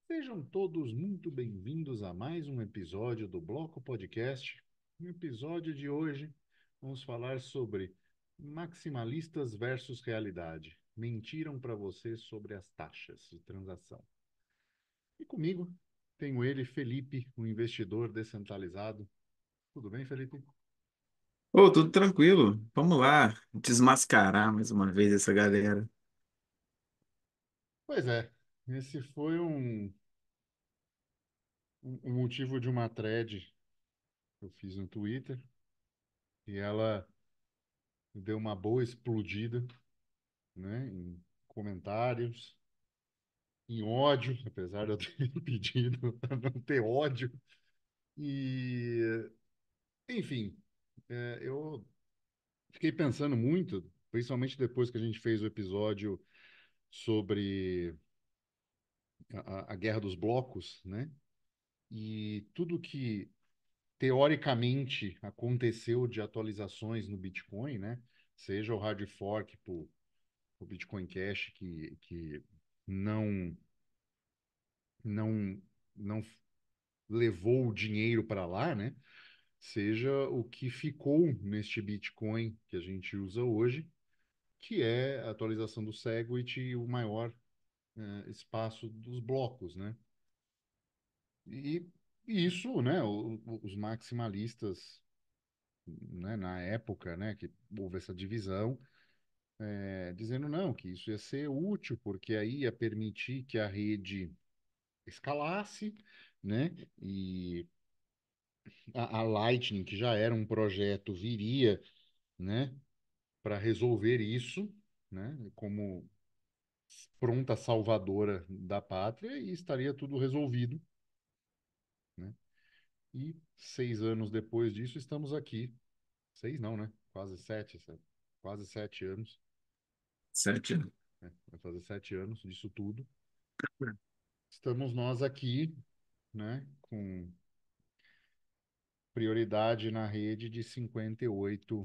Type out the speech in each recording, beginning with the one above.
Sejam todos muito bem-vindos a mais um episódio do Bloco Podcast. No episódio de hoje, vamos falar sobre maximalistas versus realidade. Mentiram para você sobre as taxas de transação. E comigo tenho ele, Felipe, um investidor descentralizado. Tudo bem, Felipe? Ô, tudo tranquilo. Vamos lá desmascarar mais uma vez essa galera. Pois é, esse foi um motivo de uma thread que eu fiz no Twitter e ela deu uma boa explodida, né, em comentários, em ódio, apesar de eu ter pedido para não ter ódio. E, enfim, eu fiquei pensando muito, principalmente depois que a gente fez o episódio sobre a Guerra dos Blocos, né? E tudo que teoricamente aconteceu de atualizações no Bitcoin, né? Seja o hard fork para o Bitcoin Cash que não não não levou o dinheiro para lá, né? Seja o que ficou neste Bitcoin que a gente usa hoje, que é a atualização do Segwit e o maior espaço dos blocos, né? E isso, né? Os maximalistas, né? Na época, né? Que houve essa divisão, dizendo não, que isso ia ser útil porque aí ia permitir que a rede escalasse, né? E a Lightning, que já era um projeto, viria, né, para resolver isso, né, como pronta salvadora da pátria e estaria tudo resolvido, né? E 6 anos depois disso estamos aqui. Seis não, né? Quase 7 anos, Certo? né? Vai fazer 7 anos disso tudo. Estamos nós aqui, né, com prioridade na rede de 58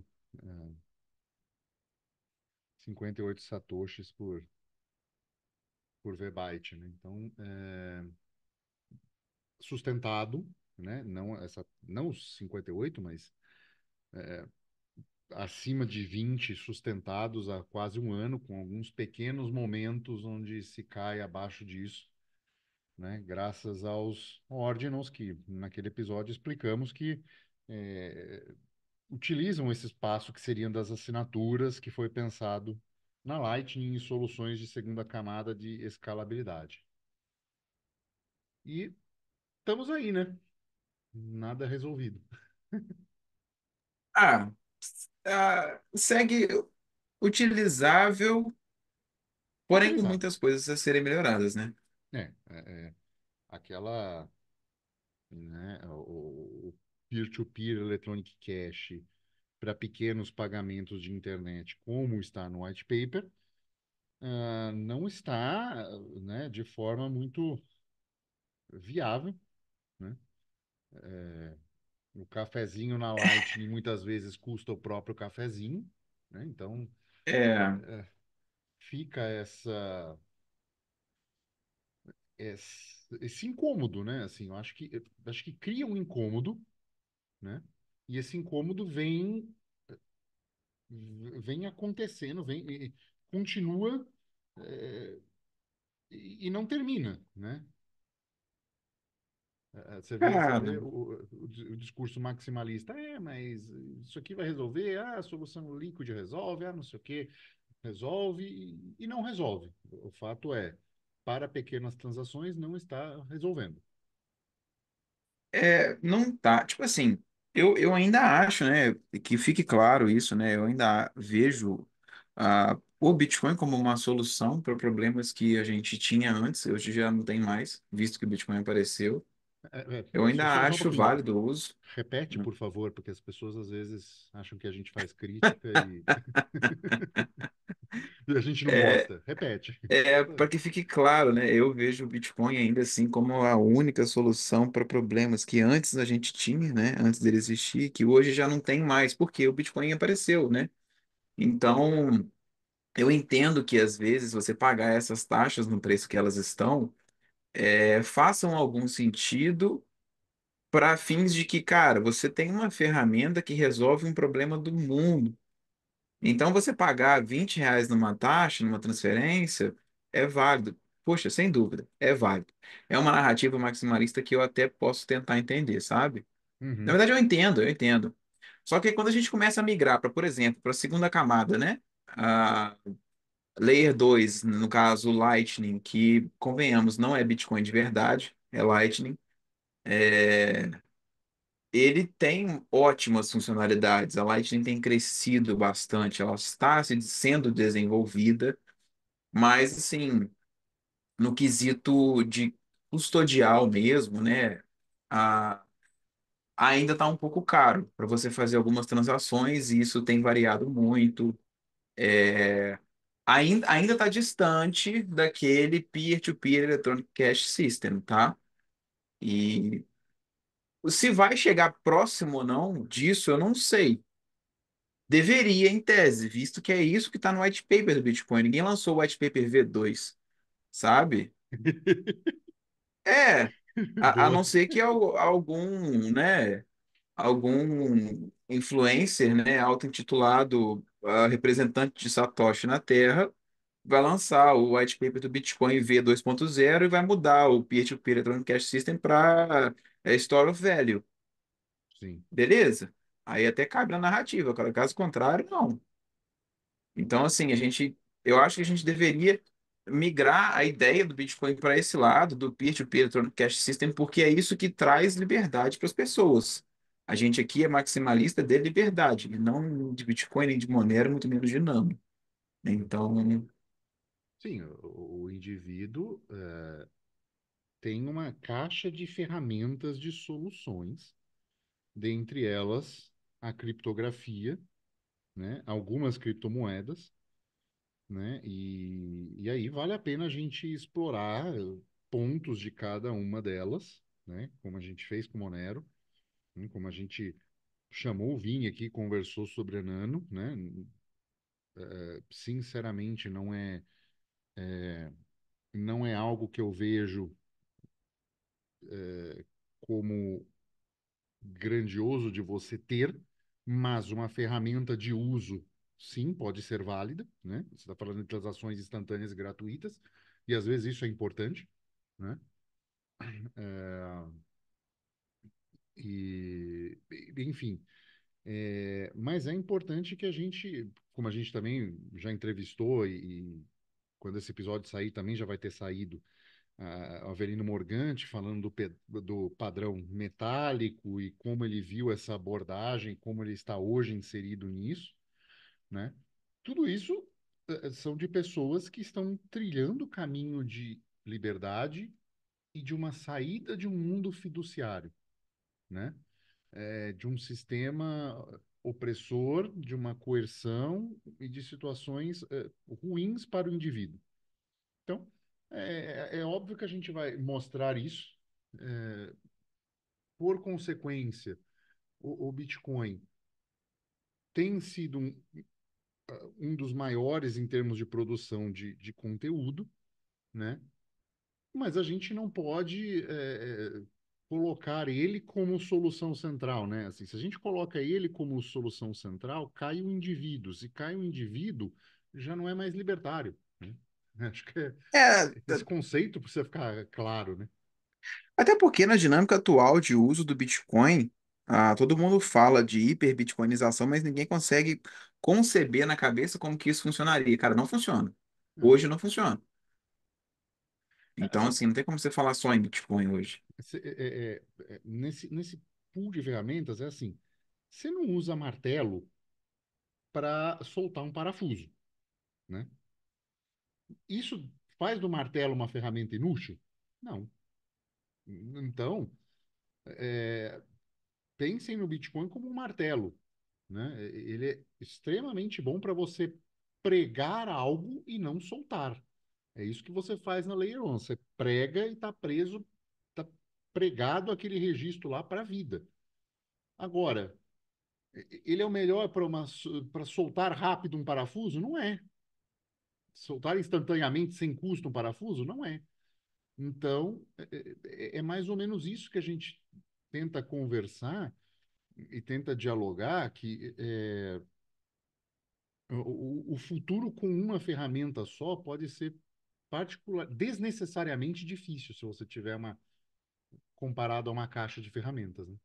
satoshis por V-byte, né? Então, sustentado, né? Não os 58, mas acima de 20 sustentados há quase um ano, com alguns pequenos momentos onde se cai abaixo disso, né? Graças aos ordinals que naquele episódio explicamos que é, utilizam esse espaço que seriam das assinaturas que foi pensado na Lightning em soluções de segunda camada de escalabilidade. E estamos aí, né? Nada resolvido. Ah, segue utilizável, porém com Utilizável. muitas coisas a serem melhoradas, né? Aquela, né, o peer-to-peer electronic cash para pequenos pagamentos de internet, como está no white paper, não está, né, de forma muito viável, né? O cafezinho na Lightning muitas vezes custa o próprio cafezinho, né? Então, É, fica esse incômodo, né? Assim, eu acho que cria um incômodo, né? E esse incômodo vem acontecendo, continua, é, e não termina, né? Você cara, vê o discurso maximalista, mas isso aqui vai resolver, a solução líquida resolve, não sei o quê, resolve e não resolve. O fato é, para pequenas transações não está resolvendo. não tá. Tipo assim, eu ainda acho, né, que fique claro isso, né? Eu ainda vejo o Bitcoin como uma solução para problemas que a gente tinha antes, hoje já não tem mais, visto que o Bitcoin apareceu. Eu ainda Só um acho pouquinho. válido o uso. Repete, por favor, porque as pessoas às vezes acham que a gente faz crítica e a gente não É, gosta. Repete. para que fique claro, né? Eu vejo o Bitcoin ainda assim como a única solução para problemas que antes a gente tinha, né? Antes dele existir, que hoje já não tem mais, porque o Bitcoin apareceu, né? Então, eu entendo que às vezes você pagar essas taxas no preço que elas estão façam algum sentido para fins de que, cara, você tem uma ferramenta que resolve um problema do mundo. Então, você pagar R$ 20 numa taxa, numa transferência, é válido. Poxa, sem dúvida, é válido. É uma narrativa maximalista que eu até posso tentar entender, sabe? Na Uhum. verdade, eu entendo, eu entendo. Só que quando a gente começa a migrar para, por exemplo, para a segunda camada, né? A Layer 2, no caso, o Lightning, que, convenhamos, não é Bitcoin de verdade, é Lightning. Ele tem ótimas funcionalidades. A Lightning tem crescido bastante, ela está sendo desenvolvida, mas assim, no quesito de custodial mesmo, né? a- Ainda está um pouco caro para você fazer algumas transações e isso tem variado muito. É, ainda está distante daquele peer-to-peer Electronic Cash System, tá? E se vai chegar próximo ou não disso, eu não sei. Deveria, em tese, visto que é isso que está no white paper do Bitcoin. Ninguém lançou o white paper V2, sabe? É, a Boa. não ser que algum, né, algum influencer, né, auto-intitulado representante de Satoshi na Terra, vai lançar o white paper do Bitcoin V2.0 e vai mudar o Peer-to-Peer Electronic Cash System para Store of Value. Sim. Beleza? Aí até cabe na narrativa, cara. Caso contrário, não. Então, assim, eu acho que a gente deveria migrar a ideia do Bitcoin para esse lado, do peer-to-peer Electronic Cash System, porque é isso que traz liberdade para as pessoas. A gente aqui é maximalista de liberdade, e não de Bitcoin, nem de Monero, muito menos de Nano. Então, Sim, o indivíduo tem uma caixa de ferramentas de soluções, dentre elas a criptografia, né? Algumas criptomoedas, né? E aí vale a pena a gente explorar pontos de cada uma delas, né? Como a gente fez com o Monero, né? Como a gente chamou o Vini aqui, conversou sobre a Nano, né? Sinceramente, não é algo que eu vejo como grandioso de você ter, mas uma ferramenta de uso, sim, pode ser válida, né? Você está falando de transações instantâneas e gratuitas, e às vezes isso é importante, né? Enfim, mas é importante que a gente, como a gente também já entrevistou e quando esse episódio sair também já vai ter saído Avelino Morgante falando do padrão metálico e como ele viu essa abordagem, como ele está hoje inserido nisso, né? Tudo isso são de pessoas que estão trilhando o caminho de liberdade e de uma saída de um mundo fiduciário, né? De um sistema opressor, de uma coerção e de situações ruins para o indivíduo. Então, é óbvio que a gente vai mostrar isso. É, por consequência, o Bitcoin tem sido um dos maiores em termos de produção de conteúdo, né? Mas a gente não pode colocar ele como solução central, né? Assim, se a gente coloca ele como solução central, cai o indivíduo. Se cai o indivíduo, já não é mais libertário, né? Acho que é, esse conceito precisa ficar claro, né? até porque na dinâmica atual de uso do Bitcoin, todo mundo fala de hiperbitcoinização, mas ninguém consegue conceber na cabeça como que isso funcionaria. Cara, não funciona. Não. Hoje não funciona. Então, Assim, assim, não tem como você falar só em Bitcoin hoje. nesse pool de ferramentas, é assim: você não usa martelo para soltar um parafuso, né? Isso faz do martelo uma ferramenta inútil? Não. Então, pensem no Bitcoin como um martelo, né? Ele é extremamente bom para você pregar algo e não soltar. É isso que você faz na Layer 1. Você prega e está preso, está pregado aquele registro lá para a vida. Agora, ele é o melhor para soltar rápido um parafuso? Não é. Soltar instantaneamente, sem custo, um parafuso? Não é. Então, é mais ou menos isso que a gente tenta conversar e tenta dialogar, que o futuro com uma ferramenta só pode ser desnecessariamente difícil se você tiver comparado a uma caixa de ferramentas, né?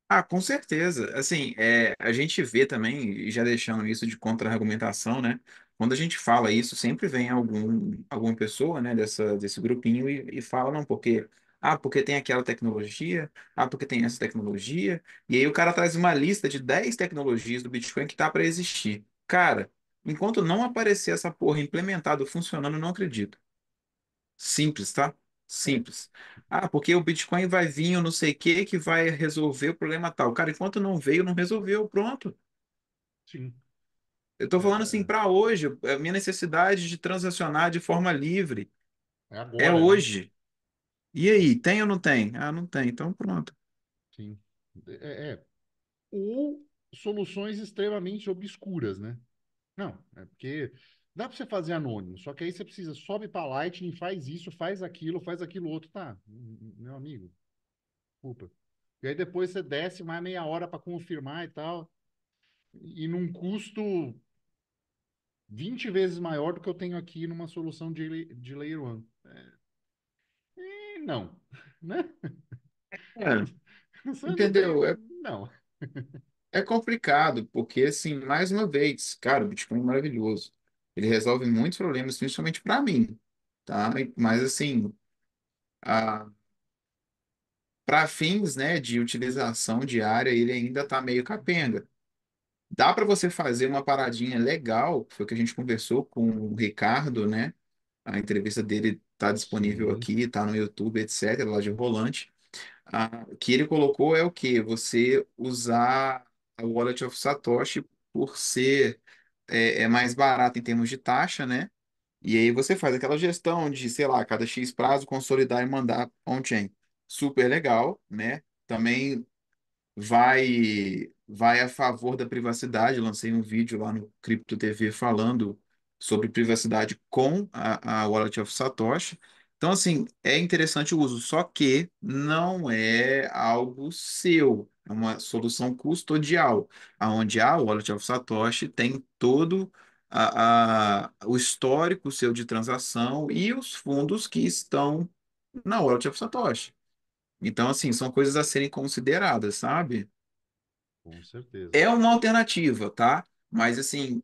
Ah, com certeza. Assim, a gente vê também, e já deixando isso de contra-argumentação, né? Quando a gente fala isso, sempre vem alguma pessoa, né, desse grupinho e fala, não, porque tem aquela tecnologia, porque tem essa tecnologia, e aí o cara traz uma lista de 10 tecnologias do Bitcoin que tá para existir. Cara, enquanto não aparecer essa porra implementada, funcionando, eu não acredito. Simples, tá? É, Simples. Ah, porque o Bitcoin vai vir, eu não sei o que vai resolver o problema tal. Cara, enquanto não veio, não resolveu, pronto. sim. Eu tô falando assim, É, para hoje, a minha necessidade de transacionar de forma livre é é agora, né? hoje. E aí, tem ou não tem? Ah, não tem, então pronto. Sim. Ou soluções extremamente obscuras, né? Não, é porque dá para você fazer anônimo, só que aí você precisa, sobe para Lightning, faz aquilo outro, tá? Meu amigo, desculpa. E aí depois você desce mais meia hora para confirmar e tal, e num custo 20 vezes maior do que eu tenho aqui numa solução de Layer One. E não, né? É, Você não tem. entendeu? Não. É complicado, porque, assim, mais uma vez, cara, o Bitcoin é maravilhoso. Ele resolve muitos problemas, principalmente para mim, tá? Mas, assim, para fins, né, de utilização diária, ele ainda está meio capenga. Dá para você fazer uma paradinha legal, que foi o que a gente conversou com o Ricardo, né? A entrevista dele está disponível Sim, aqui, está no YouTube, etc., lá de Rolante. O que ele colocou é o quê? Você usar a Wallet of Satoshi por ser mais barato em termos de taxa, né? E aí você faz aquela gestão de, sei lá, cada X prazo, consolidar e mandar on-chain. Super legal, né? Também vai a favor da privacidade. Lancei um vídeo lá no Cripto TV falando sobre privacidade com a Wallet of Satoshi. Então, assim, é interessante o uso, só que não é algo seu, é uma solução custodial, onde a Wallet of Satoshi tem todo o histórico seu de transação e os fundos que estão na Wallet of Satoshi. Então, assim, são coisas a serem consideradas, sabe? com certeza. É uma alternativa, tá? Mas, assim,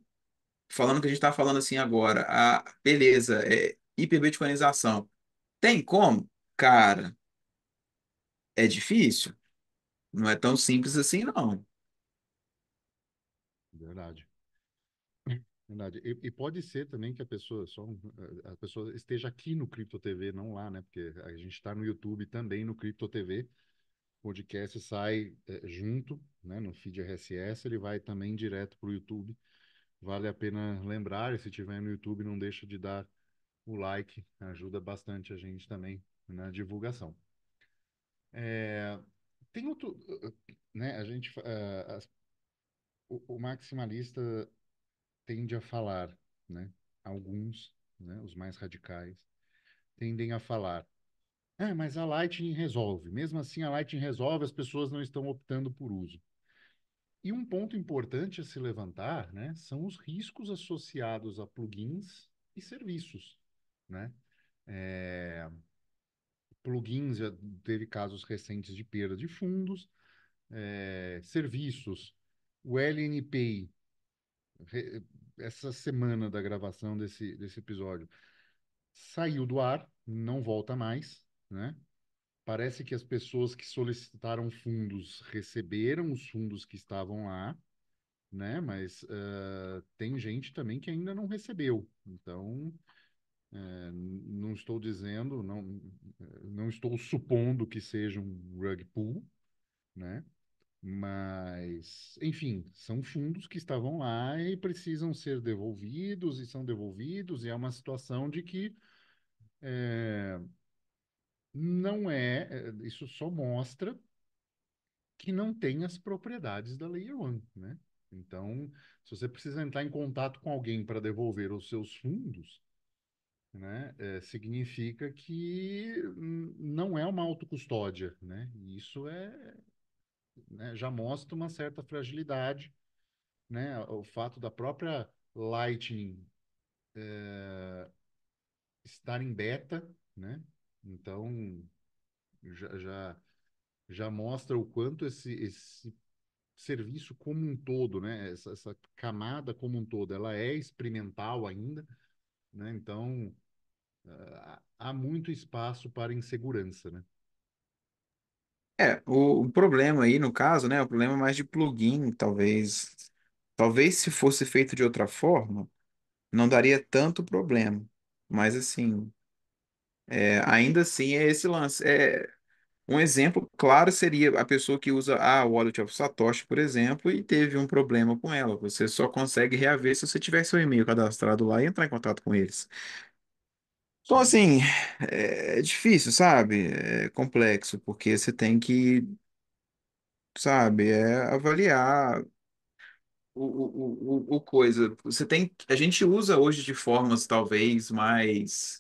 falando o que a gente está falando assim agora, beleza, hiperbitcoinização. Tem como? Cara, é difícil. Não é tão simples assim, não. Verdade. Verdade. E pode ser também que a pessoa esteja aqui no Cripto TV, não lá, né? Porque a gente está no YouTube também no Cripto TV. O podcast sai junto, né? No feed RSS, ele vai também direto para o YouTube. Vale a pena lembrar, e se tiver no YouTube, não deixa de dar o like, ajuda bastante a gente também na divulgação. É, tem outro, né? O maximalista tende a falar, né? Alguns, né? Os mais radicais tendem a falar. Mas a Lightning resolve. Mesmo assim, a Lightning resolve, as pessoas não estão optando por uso. E um ponto importante a se levantar, né, são os riscos associados a plugins e serviços, né? É, plugins já teve casos recentes de perda de fundos, serviços. O LNPay, essa semana da gravação desse episódio, saiu do ar, não volta mais, né? Parece que as pessoas que solicitaram fundos receberam os fundos que estavam lá, né? Mas tem gente também que ainda não recebeu. Então, não estou dizendo, não estou supondo que seja um rug pull, né? Mas, enfim, são fundos que estavam lá e precisam ser devolvidos e são devolvidos, e é uma situação de que não isso só mostra que não tem as propriedades da Layer One, né? Então, se você precisa entrar em contato com alguém para devolver os seus fundos, né, significa que não é uma autocustódia, né? E isso né, já mostra uma certa fragilidade, né? O fato da própria Lightning estar em beta, né? Então já, já, já mostra o quanto esse serviço como um todo, né? Essa camada como um todo, ela é experimental ainda, né? Então há muito espaço para insegurança, né? O problema aí, no caso, né, o problema é mais de plugin, talvez se fosse feito de outra forma, não daria tanto problema. Mas assim, ainda assim é esse lance. Um exemplo claro seria a pessoa que usa o Wallet of Satoshi, por exemplo, e teve um problema com ela. Você só consegue reaver se você tiver seu e-mail cadastrado lá e entrar em contato com eles. Então, Sim, assim, é difícil, sabe? É complexo, porque você tem que, sabe, avaliar o coisa. A gente usa hoje de formas talvez mais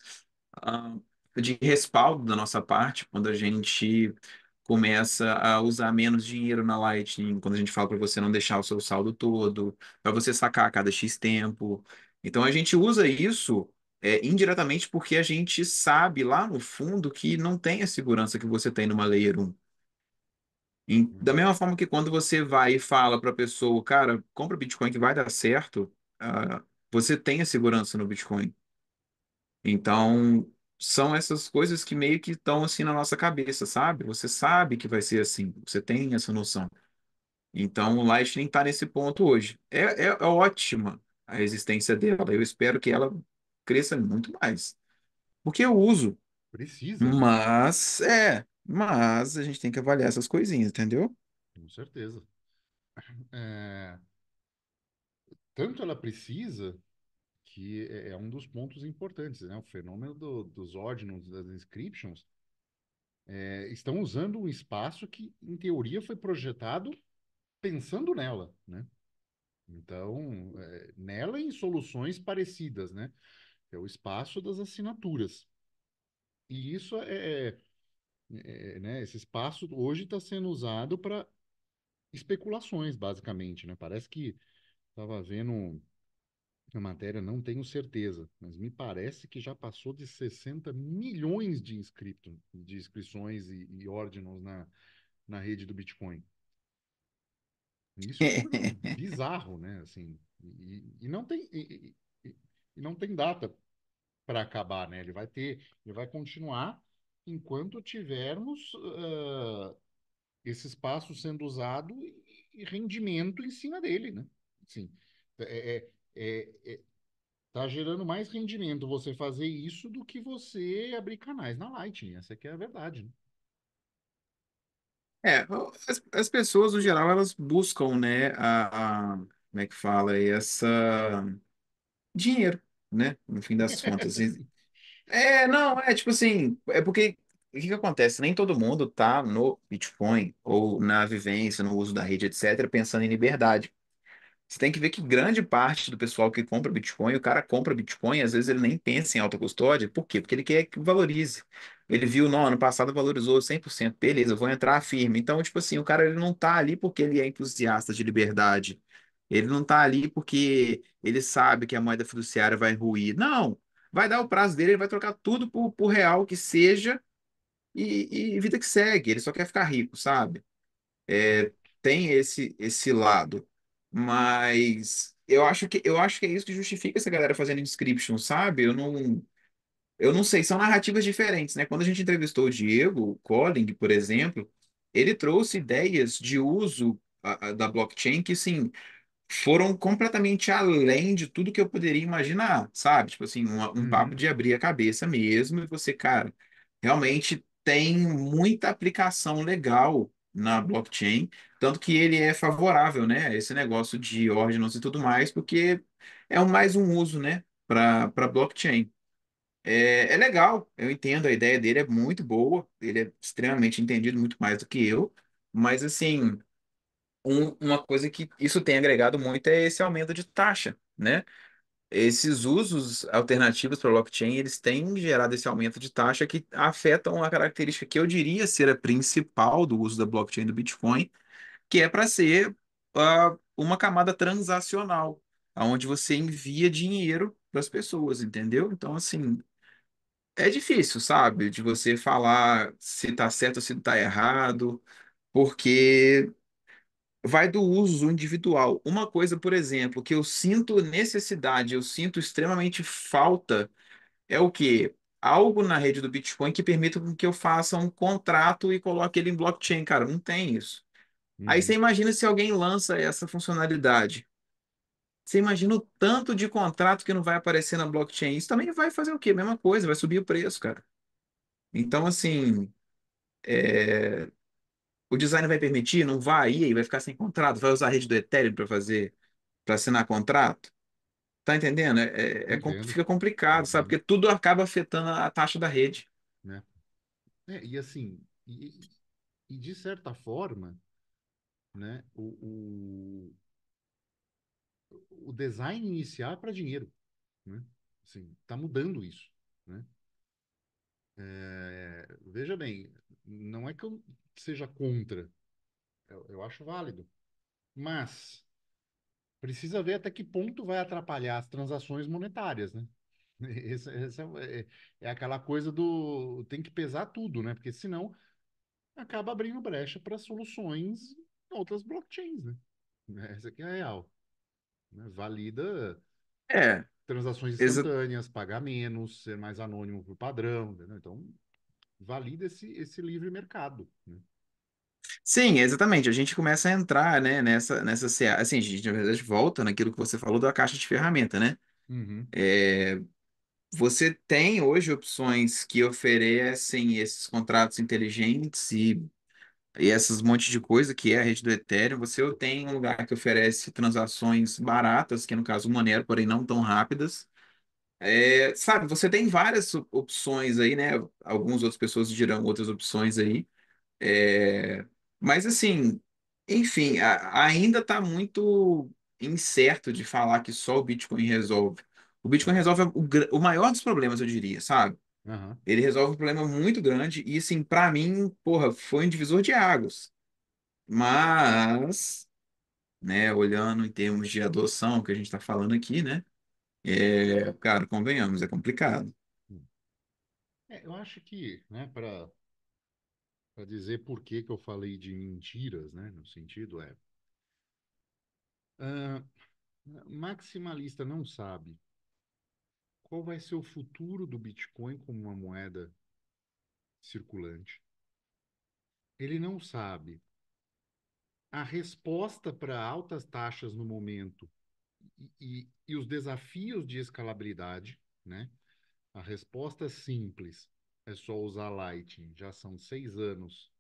ah, de respaldo da nossa parte, quando a gente começa a usar menos dinheiro na Lightning, quando a gente fala para você não deixar o seu saldo todo, para você sacar a cada X tempo. Então a gente usa isso indiretamente porque a gente sabe lá no fundo que não tem a segurança que você tem numa Layer 1. Da mesma uhum, forma que quando você vai e fala para a pessoa, cara, compra Bitcoin que vai dar certo, você tem a segurança no Bitcoin. Então, são essas coisas que meio que estão assim na nossa cabeça, sabe? Você sabe que vai ser assim, você tem essa noção. Então, o Lightning está nesse ponto hoje. É ótima a existência dela. Eu espero que ela cresça muito mais. Porque eu uso, precisa, né? mas a gente tem que avaliar essas coisinhas, entendeu? Com certeza. É, tanto ela precisa que é um dos pontos importantes, né? O fenômeno dos ordinals, das inscriptions, estão usando um espaço que, em teoria, foi projetado pensando nela, né? Então, nela e em soluções parecidas, né? É o espaço das assinaturas. E isso né? Esse espaço hoje está sendo usado para especulações, basicamente, né? Parece que estava vendo a matéria, não tenho certeza, mas me parece que já passou de 60 milhões de inscrições e ordinals na rede do Bitcoin. Isso é um número bizarro, né? Assim, e não tem, e não tem data para acabar, né? Ele vai continuar enquanto tivermos esse espaço sendo usado e rendimento em cima dele, né? Assim, é, é, é, tá gerando mais rendimento você fazer isso do que você abrir canais na Lightning. Essa aqui é a verdade, né? As pessoas, no geral, elas buscam, né, como é que fala, dinheiro, né, no fim das contas. Não, tipo assim, é porque, o que que acontece? Nem todo mundo tá no Bitcoin, ou na vivência, no uso da rede, etc., pensando em liberdade. Você tem que ver que grande parte do pessoal que compra Bitcoin, o cara compra Bitcoin, às vezes ele nem pensa em alta custódia. Por quê? Porque ele quer que valorize. Ele viu, não, ano passado valorizou 100%. Beleza, eu vou entrar firme. Então, tipo assim, o cara ele não tá ali porque ele é entusiasta de liberdade. Ele não tá ali porque ele sabe que a moeda fiduciária vai ruir. Não, vai dar o prazo dele, ele vai trocar tudo por real que seja e vida que segue. Ele só quer ficar rico, sabe? Tem esse lado, mas eu acho que é isso que justifica essa galera fazendo inscription, sabe? Eu não sei, são narrativas diferentes, né? Quando a gente entrevistou o Diego Colling, por exemplo, ele trouxe ideias de uso da blockchain que, sim, foram completamente além de tudo que eu poderia imaginar, sabe? Tipo assim, um papo Uhum. de abrir a cabeça mesmo e você, cara, realmente tem muita aplicação legal na blockchain, tanto que ele é favorável, né, a esse negócio de ordens e tudo mais, porque mais um uso, né, para blockchain. É legal, eu entendo, a ideia dele é muito boa, ele é extremamente entendido, muito mais do que eu, mas assim uma coisa que isso tem agregado muito é esse aumento de taxa, né? esses usos alternativos para blockchain, eles têm gerado esse aumento de taxa que afetam a característica que eu diria ser a principal do uso da blockchain do Bitcoin, que é para ser uma camada transacional, onde você envia dinheiro para as pessoas, entendeu? Então, assim, é difícil, sabe, de você falar se está certo ou se está errado, porque vai do uso individual. Uma coisa, por exemplo, que eu sinto necessidade, eu sinto extremamente falta, é o quê? Algo na rede do Bitcoin que permita com que eu faça um contrato e coloque ele em blockchain, cara, não tem isso. Aí você Uhum. imagina se alguém lança essa funcionalidade. Você imagina o tanto de contrato que não vai aparecer na blockchain. Isso também vai fazer o quê? Mesma coisa, vai subir o preço, cara. Então, assim, o design vai permitir? Não vai? E aí, vai ficar sem contrato? Vai usar a rede do Ethereum para fazer, para assinar contrato? Tá entendendo? Entendo, Fica complicado, sabe? entendo, Porque tudo acaba afetando a taxa da rede. né? E assim, e de certa forma, né, o design inicial é para dinheiro, né? Assim, tá mudando isso, né? Veja bem, não é que eu seja contra, eu acho válido, mas precisa ver até que ponto vai atrapalhar as transações monetárias, né? Essa é aquela coisa do tem que pesar tudo, né? Porque senão acaba abrindo brecha para soluções em outras blockchains, né? Essa aqui é a real, né? Valida É, transações exa instantâneas, pagar menos, ser mais anônimo por padrão, entendeu? Então, valida esse livre mercado, né? sim, exatamente. A gente começa a entrar, né, nessa assim, a gente, na verdade, volta naquilo que você falou da caixa de ferramenta, né? Uhum. Você tem hoje opções que oferecem esses contratos inteligentes e essas monte de coisa que é a rede do Ethereum. Você tem um lugar que oferece transações baratas, que é no caso o Monero, porém não tão rápidas. Sabe, você tem várias opções aí, né? Algumas outras pessoas dirão outras opções aí. É, mas assim, enfim, ainda está muito incerto de falar que só o Bitcoin resolve. O Bitcoin Tá. resolve o maior dos problemas, eu diria, sabe? Aham. Ele resolve um problema muito grande e, assim, para mim, porra, foi um divisor de águas. Mas, né, olhando em termos de adoção, que a gente está falando aqui, né? Cara, convenhamos, é complicado. Eu acho que, né, para dizer por que que eu falei de mentiras, né, no sentido ah, maximalista não sabe qual vai ser o futuro do Bitcoin como uma moeda circulante. Ele não sabe a resposta para altas taxas no momento e os desafios de escalabilidade, né? A resposta é simples, é só usar Lightning. Já são 6 anos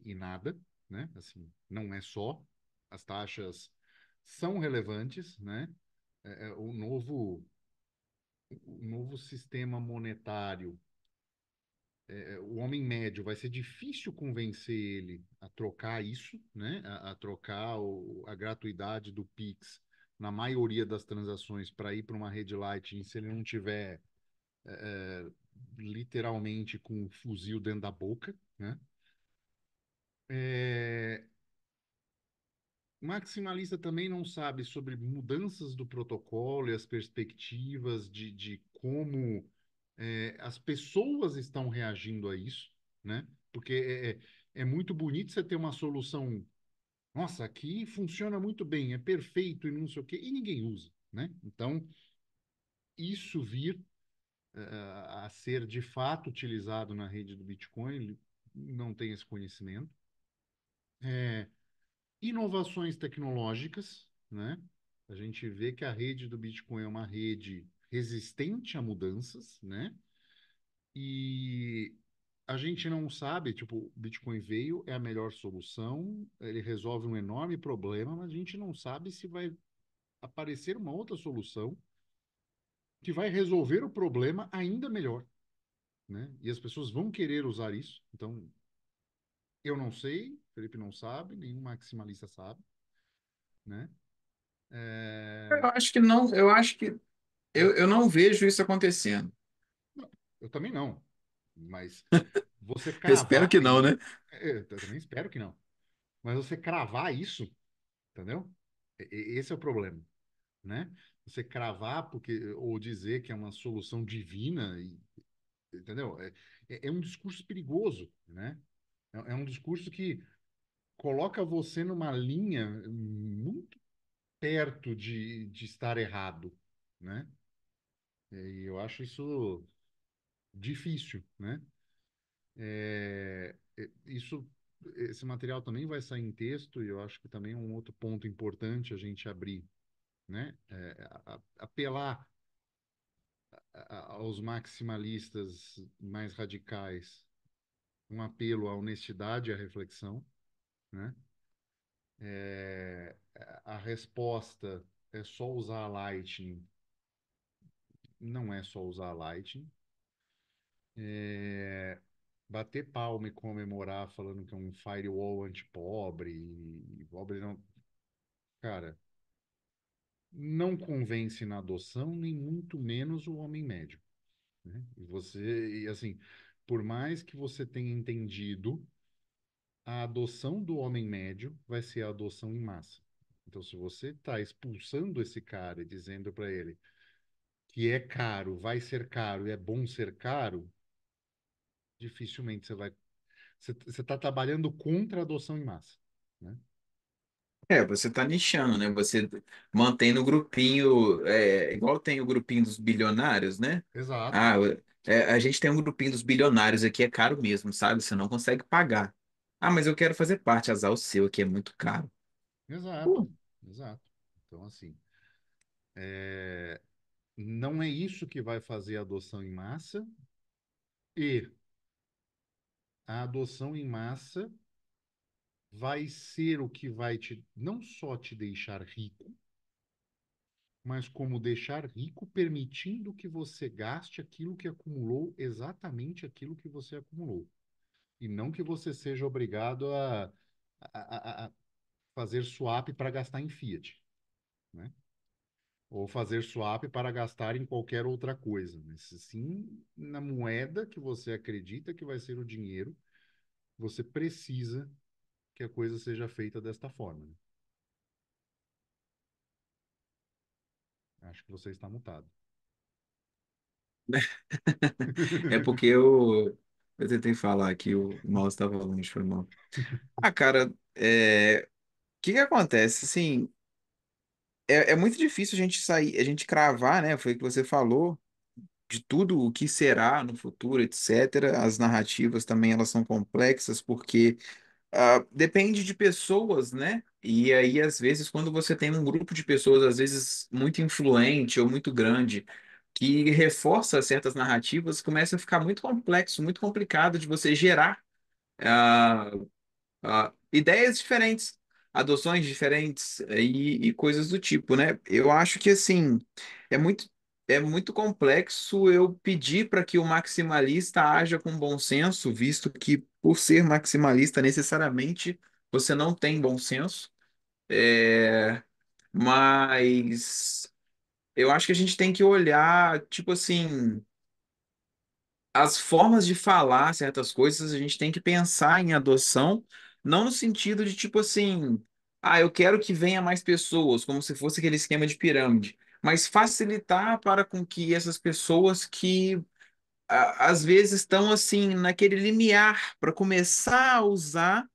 e nada, né? Assim, não é só. As taxas são relevantes, né? O novo sistema monetário, o homem médio vai ser difícil convencer ele a trocar isso, né? A trocar a gratuidade do Pix na maioria das transações para ir para uma rede Lightning se ele não tiver literalmente com um fuzil dentro da boca, né? É, Maximalista também não sabe sobre mudanças do protocolo e as perspectivas de como as pessoas estão reagindo a isso, né? Porque é muito bonito você ter uma solução. Nossa, aqui funciona muito bem, é perfeito e não sei o quê, e ninguém usa, né? Então, isso vir a ser de fato utilizado na rede do Bitcoin, ele não tem esse conhecimento. É, inovações tecnológicas, né? A gente vê que a rede do Bitcoin é uma rede resistente a mudanças, né? E a gente não sabe, tipo, o Bitcoin veio, é a melhor solução, ele resolve um enorme problema, mas a gente não sabe se vai aparecer uma outra solução que vai resolver o problema ainda melhor, né? E as pessoas vão querer usar isso. Então, eu não sei, Felipe não sabe, nenhum maximalista sabe, né? Eu acho que não, eu não vejo isso acontecendo. Eu também não. Mas você Eu espero cravar que não, aí, né? eu também espero que não. Mas você cravar isso, entendeu? Esse é o problema, né? Você cravar porque ou dizer que é uma solução divina, entendeu? É um discurso perigoso, né? É um discurso que coloca você numa linha muito perto de estar errado, né? E eu acho isso difícil, né? Isso, esse material também vai sair em texto e eu acho que também é um outro ponto importante a gente abrir, né? Apelar aos maximalistas mais radicais, um apelo à honestidade e à reflexão, né? A resposta é só usar a Lightning, não é só usar a Lightning. Bater palma e comemorar falando que é um firewall anti-pobre e pobre não, cara, não convence na adoção, nem muito menos o homem médio, né? E assim, por mais que você tenha entendido, a adoção do homem médio vai ser a adoção em massa. Então, se você está expulsando esse cara e dizendo para ele que é caro, vai ser caro e é bom ser caro, dificilmente você vai. Você está trabalhando contra a adoção em massa, né? Você tá nichando, né? Você mantém no grupinho, igual tem o grupinho dos bilionários, né? Exato, Ah, a gente tem um grupinho dos bilionários aqui, é caro mesmo, sabe? Você não consegue pagar. Ah, mas eu quero fazer parte, azar o seu aqui é muito caro. exato, Pô, exato. Então, assim, não é isso que vai fazer a adoção em massa e a adoção em massa vai ser o que vai te não só te deixar rico, mas como deixar rico permitindo que você gaste aquilo que acumulou, exatamente aquilo que você acumulou. E não que você seja obrigado a fazer swap para gastar em Fiat, né? Ou fazer swap para gastar em qualquer outra coisa, mas sim na moeda que você acredita que vai ser o dinheiro, você precisa que a coisa seja feita desta forma, né? Acho que você está mutado. é porque eu tentei falar que o mouse estava longe, foi mal. Ah, cara, o que que acontece? Assim, é muito difícil a gente sair, a gente cravar, né? Foi o que você falou, de tudo o que será no futuro, etc. As narrativas também elas são complexas porque depende de pessoas, né? E aí, às vezes, quando você tem um grupo de pessoas, às vezes muito influente ou muito grande, que reforça certas narrativas, começa a ficar muito complexo, muito complicado de você gerar ah, ideias diferentes, adoções diferentes e coisas do tipo, né? Eu acho que assim é muito é muito complexo eu pedir para que o maximalista haja com bom senso, visto que por ser maximalista necessariamente você não tem bom senso. É, mas eu acho que a gente tem que olhar, tipo assim, as formas de falar certas coisas, a gente tem que pensar em adoção, não no sentido de tipo assim, eu quero que venha mais pessoas, como se fosse aquele esquema de pirâmide, mas facilitar para com que essas pessoas que às vezes estão assim naquele limiar para começar a usar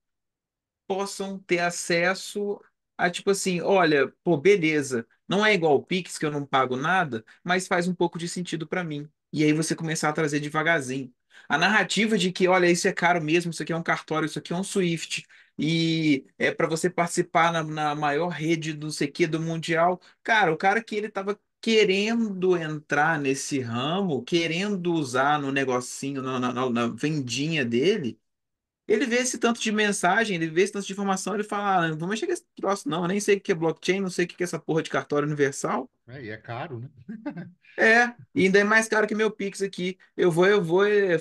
possam ter acesso a tipo assim, olha, pô, beleza, não é igual o Pix que eu não pago nada, mas faz um pouco de sentido para mim. E aí você começar a trazer devagarzinho. A narrativa de que, olha, isso é caro mesmo, isso aqui é um cartório, isso aqui é um Swift, e é para você participar na maior rede do sei quê, do Mundial. Cara, o cara que ele tava querendo entrar nesse ramo, querendo usar no negocinho, na vendinha dele, ele vê esse tanto de mensagem, ele vê esse tanto de informação, ele fala, não vou mexer com esse troço não, eu nem sei o que é blockchain, não sei o que é essa porra de cartório universal. E é caro, né? E ainda é mais caro que meu Pix aqui. Eu vou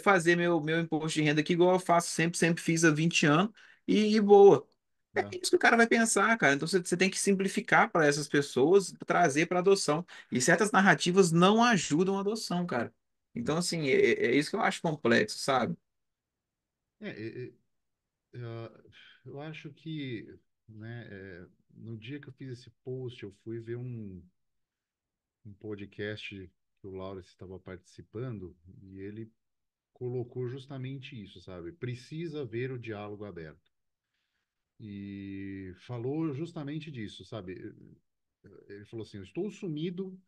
fazer meu imposto de renda aqui igual eu faço sempre, sempre fiz há 20 anos e boa. tá. É isso que o cara vai pensar, cara. Então você tem que simplificar para essas pessoas, trazer para adoção. E certas narrativas não ajudam a adoção, cara. Então, assim, é isso que eu acho complexo, sabe? É, ah, eu acho que, né, no dia que eu fiz esse post, eu fui ver um podcast que o Laurence estava participando e ele colocou justamente isso, sabe? Precisa haver o diálogo aberto. E falou justamente disso, sabe? Ele falou assim: eu estou sumido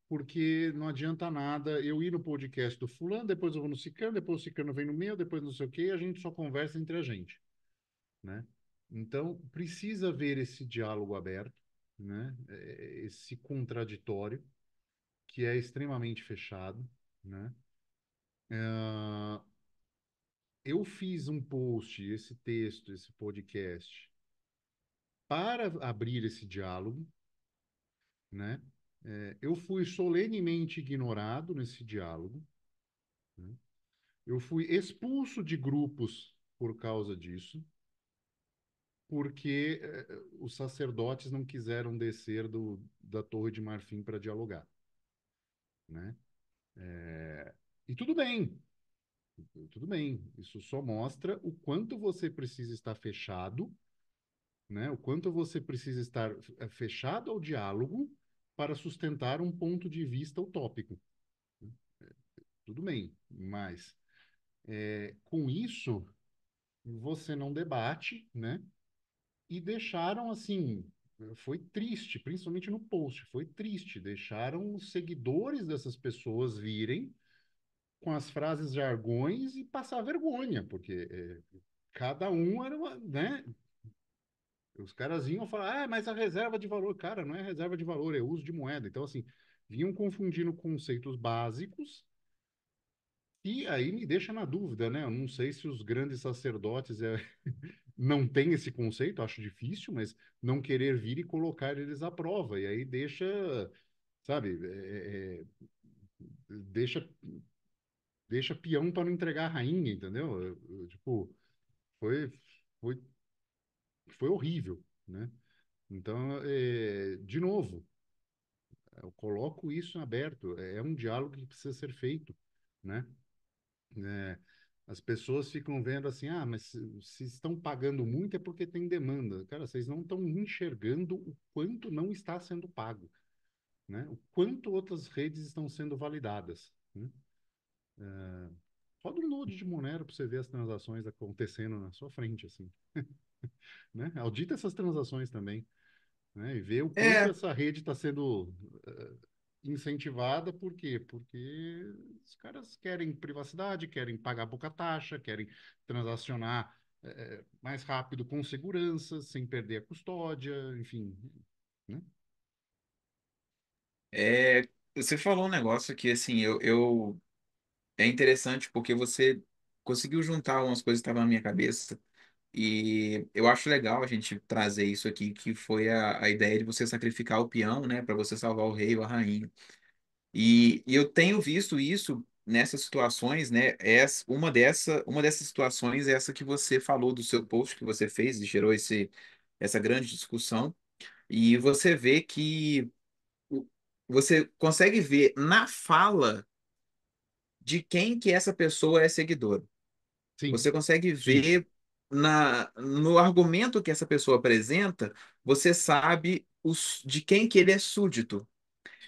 porque não adianta nada eu ir no podcast do fulano, depois eu vou no ciclano, depois o ciclano vem no meu, depois não sei o quê, e a gente só conversa entre a gente, né? Então, precisa haver esse diálogo aberto, né? Esse contraditório, que é extremamente fechado, né? Ah, eu fiz um post, esse texto, esse podcast, para abrir esse diálogo, né? Eu fui solenemente ignorado nesse diálogo, né? Eu fui expulso de grupos por causa disso, porque os sacerdotes não quiseram descer da Torre de Marfim para dialogar, né? E tudo bem. Isso só mostra o quanto você precisa estar fechado, né? O quanto você precisa estar fechado ao diálogo para sustentar um ponto de vista utópico. Tudo bem, mas com isso você não debate, né? E deixaram assim, foi triste, principalmente no post, foi triste. Deixaram os seguidores dessas pessoas virem com as frases jargões e passar vergonha, porque cada um era uma, né? Os caras iam falar, ah, mas a reserva de valor, cara, não é reserva de valor, é uso de moeda. Então, assim, vinham confundindo conceitos básicos e aí me deixa na dúvida, né? Eu não sei se os grandes sacerdotes não têm esse conceito, acho difícil, mas não querer vir e colocar eles à prova. E aí deixa, sabe, deixa, deixa peão para não entregar a rainha, entendeu? Tipo, foi, foi, foi horrível, né? Então, de novo, eu coloco isso em aberto. É um diálogo que precisa ser feito, né? É, as pessoas ficam vendo assim, ah, mas se estão pagando muito é porque tem demanda. Cara, vocês não estão enxergando o quanto não está sendo pago, né? O quanto outras redes estão sendo validadas, né? Roda um Node de Monero para você ver as transações acontecendo na sua frente, assim, né? Audita essas transações também, né? E ver o quanto É, essa rede está sendo incentivada, por quê? Porque os caras querem privacidade, querem pagar pouca taxa, querem transacionar mais rápido com segurança, sem perder a custódia, enfim, né? você falou um negócio que, assim, é interessante porque você conseguiu juntar umas coisas que estavam na minha cabeça. E eu acho legal a gente trazer isso aqui, que foi a ideia de você sacrificar o peão, né, para você salvar o rei ou a rainha. E eu tenho visto isso nessas situações, né? Uma dessas situações é essa que você falou do seu post que você fez e gerou essa grande discussão. E você vê que o- você consegue ver na fala de quem que essa pessoa é seguidora. Sim, Você consegue sim, ver no argumento que essa pessoa apresenta, você sabe de quem que ele é súdito.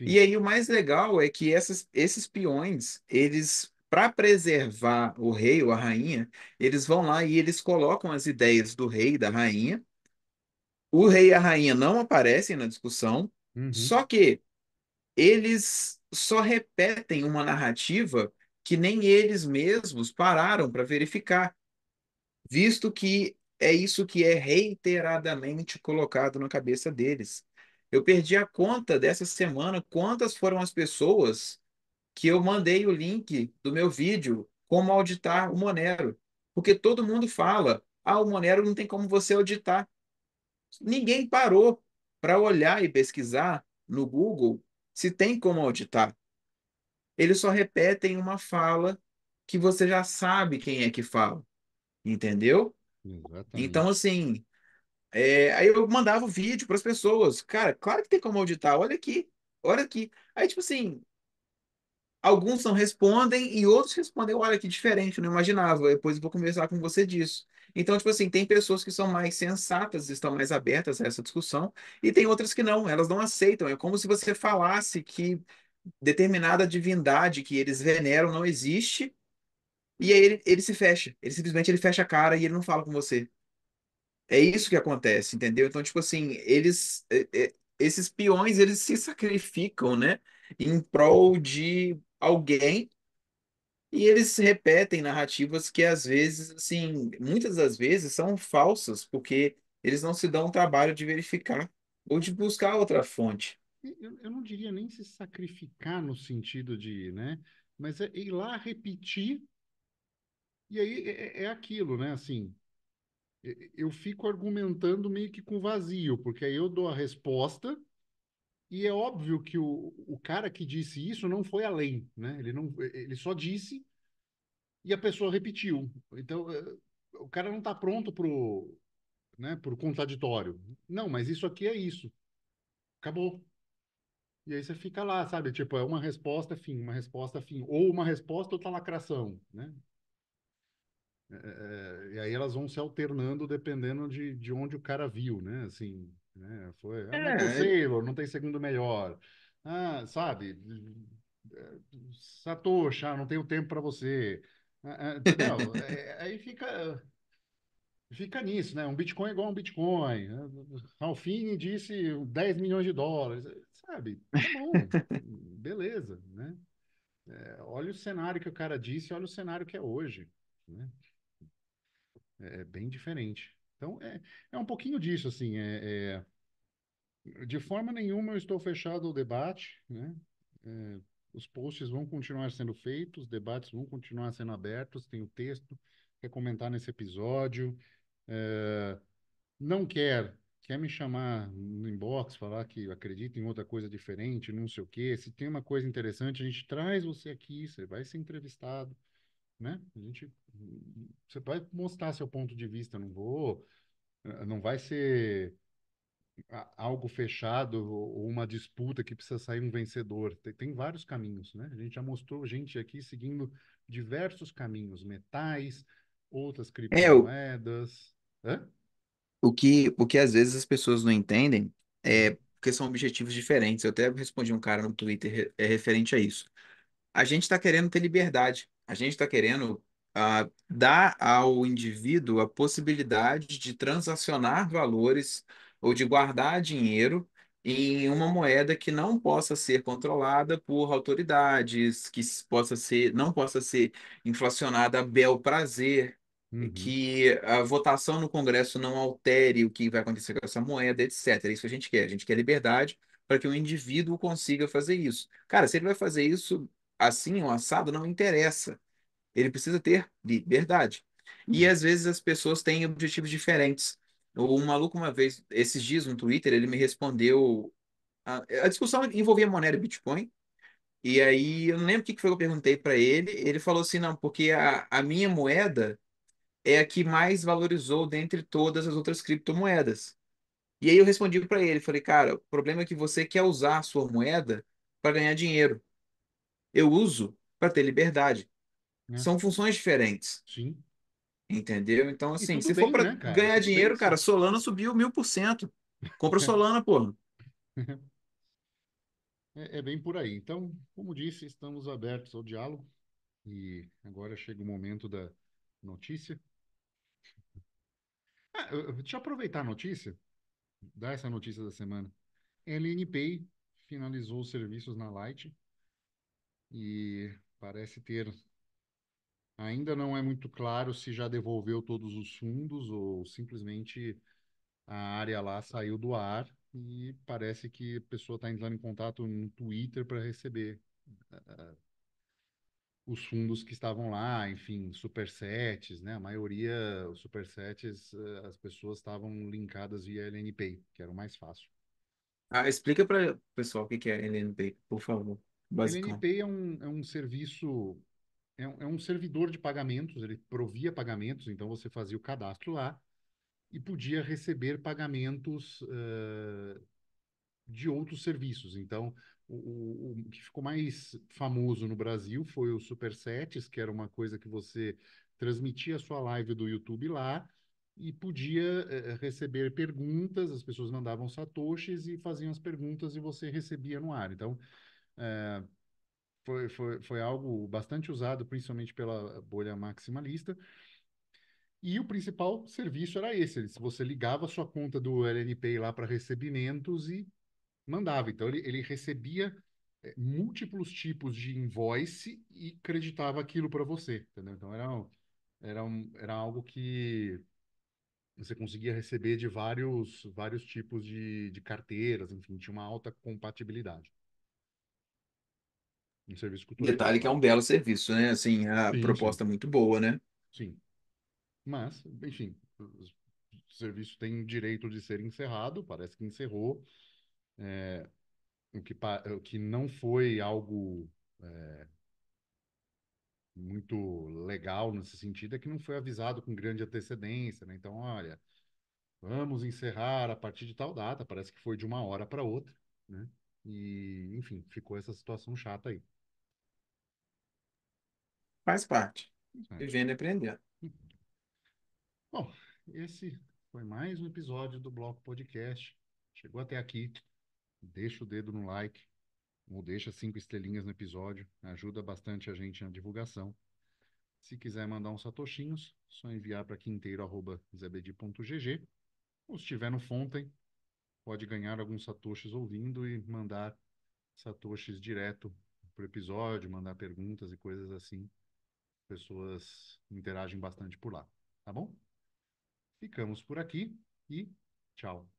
E sim. aí o mais legal é que esses peões, eles, para preservar o rei ou a rainha, eles vão lá e eles colocam as ideias do rei e da rainha. O rei e a rainha não aparecem na discussão, Uhum, só que eles só repetem uma narrativa que nem eles mesmos pararam para verificar, visto que é isso que é reiteradamente colocado na cabeça deles. Eu perdi a conta dessa semana, quantas foram as pessoas que eu mandei o link do meu vídeo como auditar o Monero. Porque todo mundo fala, ah, o Monero não tem como você auditar. Ninguém parou para olhar e pesquisar no Google se tem como auditar. Eles só repetem uma fala que você já sabe quem é que fala, entendeu? Então, exatamente. assim, Aí eu mandava o vídeo para as pessoas. Cara, claro que tem como auditar. Olha aqui, olha aqui. Aí, tipo assim, alguns não respondem e outros respondem, olha que diferente, eu não imaginava. Depois eu vou conversar com você disso. Então, tipo assim, tem pessoas que são mais sensatas, estão mais abertas a essa discussão, e tem outras que não, elas não aceitam. É como se você falasse que determinada divindade que eles veneram não existe, e aí ele se fecha. Ele simplesmente ele fecha a cara e ele não fala com você. É isso que acontece, entendeu? Então, tipo assim, esses peões, eles se sacrificam, né, em prol de alguém e eles repetem narrativas que às vezes, assim, muitas das vezes são falsas, porque eles não se dão o trabalho de verificar ou de buscar outra fonte. Eu não diria nem se sacrificar no sentido de, né? Mas é ir lá repetir, e aí é aquilo, né? Assim, eu fico argumentando meio que com vazio, porque aí eu dou a resposta, e é óbvio que o cara que disse isso não foi além, né? Ele não, ele só disse e a pessoa repetiu. Então, o cara não está pronto pro, né, pro contraditório. Não, mas isso aqui é isso. Acabou. E aí você fica lá, sabe? Tipo, é uma resposta, fim, uma resposta, fim. Ou uma resposta, outra lacração, né? E aí elas vão se alternando dependendo de onde o cara viu, né? Assim, né? Foi, ah, Michael É, Saylor, não tem segundo melhor. Ah, sabe? Satoshi, ah, não tenho tempo para você. Entendeu? Aí fica nisso, né? Um Bitcoin é igual a um Bitcoin. Ralphine disse 10 milhões de dólares. Sabe? Tá bom. Beleza, né? Olha o cenário que o cara disse, olha o cenário que é hoje, né? É bem diferente. Então, é um pouquinho disso, assim. De forma nenhuma eu estou fechado ao debate, né? É, os posts vão continuar sendo feitos, os debates vão continuar sendo abertos. Tem o texto, quer comentar nesse episódio. É, não quer me chamar no inbox, falar que acredita em outra coisa diferente, não sei o quê. Se tem uma coisa interessante, a gente traz você aqui, você vai ser entrevistado, né? Você vai mostrar seu ponto de vista, não vai ser algo fechado ou uma disputa que precisa sair um vencedor. Tem vários caminhos, né? A gente já mostrou gente aqui seguindo diversos caminhos, metais, outras é o, criptomoedas. Hã? o que às vezes as pessoas não entendem é Uhum, porque são objetivos diferentes. Eu até respondi um cara no Twitter referente a isso. A gente está querendo ter liberdade. A gente está querendo dar ao indivíduo a possibilidade de transacionar valores ou de guardar dinheiro em uma moeda que não possa ser controlada por autoridades, não possa ser inflacionada a bel prazer, uhum, que a votação no Congresso não altere o que vai acontecer com essa moeda, etc. É isso que a gente quer. A gente quer liberdade para que o indivíduo consiga fazer isso. Cara, se ele vai fazer isso assim, um assado, não interessa. Ele precisa ter liberdade. E uhum, às vezes as pessoas têm objetivos diferentes. Um maluco, uma vez, esses dias no Twitter, ele me respondeu. A discussão envolvia moneda e Bitcoin. E aí eu não lembro o que foi que eu perguntei para ele. Ele falou assim: não, porque a minha moeda é a que mais valorizou dentre todas as outras criptomoedas. E aí eu respondi para ele: falei, cara, o problema é que você quer usar a sua moeda para ganhar dinheiro. Eu uso para ter liberdade. né? São funções diferentes, Sim. entendeu? Então, E assim, tudo se for bem, para né, cara? ganhar Tudo bem, dinheiro, cara, sim. Solana subiu 1000%. Compra Solana, porra. É bem por aí. Então, como disse, estamos abertos ao diálogo e agora chega o momento da notícia. Deixa eu aproveitar a notícia, dar essa notícia da semana. LNPay finalizou os serviços na Light e parece ter. Ainda não é muito claro se já devolveu todos os fundos ou simplesmente a área lá saiu do ar e parece que a pessoa está entrando em contato no Twitter para receber os fundos que estavam lá, enfim, supersets, né? A maioria, os supersets, as pessoas estavam linkadas via LNPay, que era o mais fácil. Explica para o pessoal o que que é LNP, por favor. Basicão. LNPay é um serviço, é um servidor de pagamentos, ele provia pagamentos, então você fazia o cadastro lá e podia receber pagamentos de outros serviços. Então, o que ficou mais famoso no Brasil foi o Supersets, que era uma coisa que você transmitia a sua live do YouTube lá e podia receber perguntas, as pessoas mandavam satoshis e faziam as perguntas e você recebia no ar. Então, foi algo bastante usado, principalmente pela bolha maximalista. E o principal serviço era esse. Se você ligava a sua conta do LNPay lá para recebimentos e mandava. Então, ele recebia múltiplos tipos de invoice e creditava aquilo para você, entendeu? Então, era algo que você conseguia receber de vários tipos de carteiras, enfim, tinha uma alta compatibilidade. Um serviço que custou Detalhe que é um belo serviço, né? Assim, a Sim, sim, proposta é muito boa, né? sim. Mas, enfim, o serviço tem direito de ser encerrado, parece que encerrou, o que não foi algo muito legal nesse sentido é que não foi avisado com grande antecedência, né? Então, olha, vamos encerrar a partir de tal data, parece que foi de uma hora para outra, né? E, enfim, ficou essa situação chata aí. Faz parte. Certo. Vivendo e aprendendo. Bom, esse foi mais um episódio do Bloco Podcast. Chegou até aqui, deixa o dedo no like, ou deixa 5 estrelinhas no episódio, ajuda bastante a gente na divulgação. Se quiser mandar uns satoshinhos, só enviar para quinteiro@zebedi.gg. Ou se estiver no Fontem, pode ganhar alguns satoshis ouvindo e mandar satoshis direto pro episódio, mandar perguntas e coisas assim. Pessoas interagem bastante por lá, tá bom? Ficamos por aqui e tchau.